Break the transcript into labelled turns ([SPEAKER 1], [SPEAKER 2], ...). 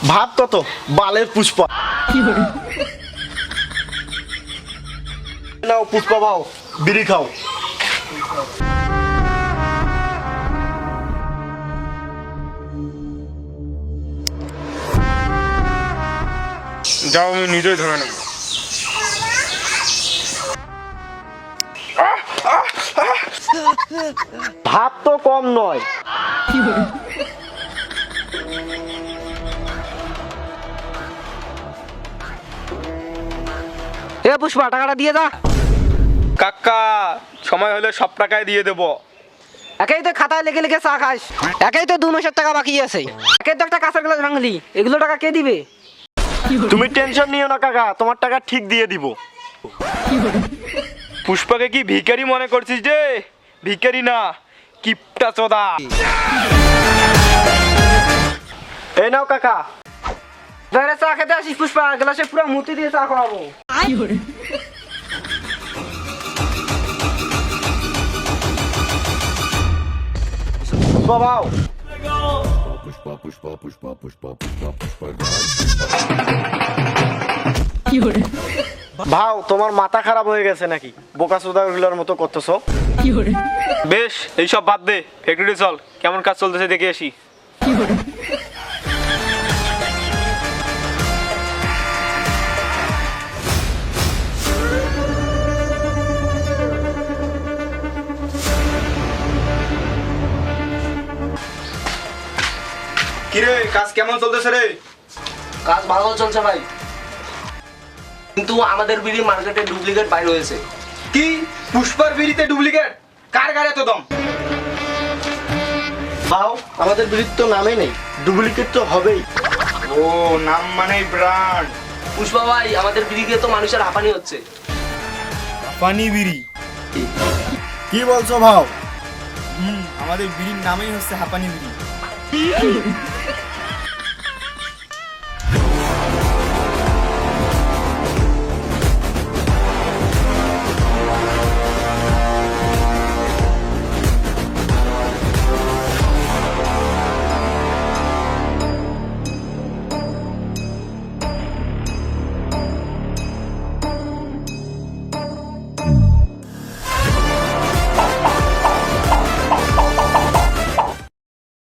[SPEAKER 1] ভাত কত বালের পুষ্পা। নাও পুষ্পা ভাও, বিড়ি খাও।
[SPEAKER 2] যাও আমি নিজেই ধরে নেব।
[SPEAKER 1] ভাত তো কম নয়।
[SPEAKER 3] এ পুষ্পা টাকাটা দিয়ে যা।
[SPEAKER 2] কাকা সময় হলে সব টাকায় দিয়ে দেবো।
[SPEAKER 3] একেই তো খাতায় লিখে লিখে চা খাস, একেই তো 2 মাসের টাকা বাকি আছে, একেই তো একটা কাঁচের গ্লাস ভাঙলি, এগুলো টাকা কে দিবে?
[SPEAKER 1] তুমি টেনশন নিও না কাকা, তোমার টাকা ঠিক দিয়ে দিব।
[SPEAKER 2] পুষ্পাকে কি ভিখারি মনে করছিস রে? ভিখারি না, কিপটা চোদা।
[SPEAKER 1] এই নাও কাকা।
[SPEAKER 3] বাইরে চা খেতে আসিস পুষ্পা, গ্লাসে পুরো মুতি দিয়ে চা খাওয়াবো।
[SPEAKER 1] পুষ্পা ভাও। ভাও তোমার মাথা খারাপ হয়ে গেছে নাকি? বোকা চোদাগুলোর মতো করতেছো।
[SPEAKER 2] বেশ এইসব বাদ দে, ফ্যাক্টরি চল, কেমন কাজ চলতেছে দেখে আসি। কিরে কাজ কেমন চলতেছে রে?
[SPEAKER 4] কাজ ভালো চলছে ভাই, কিন্তু আমাদের বিড়ি মার্কেটে ডুপ্লিকেট বাইর হয়েছে।
[SPEAKER 2] কি পুষ্পার বিড়িতে ডুপ্লিকেট? কার গাড়ি তো দম?
[SPEAKER 1] ভাও আমাদের বিড়ির তো নামে নেই, ডুপ্লিকেট তো হবেই।
[SPEAKER 2] ও নাম মানেই ব্র্যান্ড।
[SPEAKER 4] পুষ্পা ভাই আমাদের বিড়িকে তো মানুষের হাঁপানি হচ্ছে।
[SPEAKER 2] পানি বিড়ি?
[SPEAKER 5] কি বলছো ভাও?
[SPEAKER 2] আমাদের বিড়ির নামেই হচ্ছে হাঁপানি বিড়ি।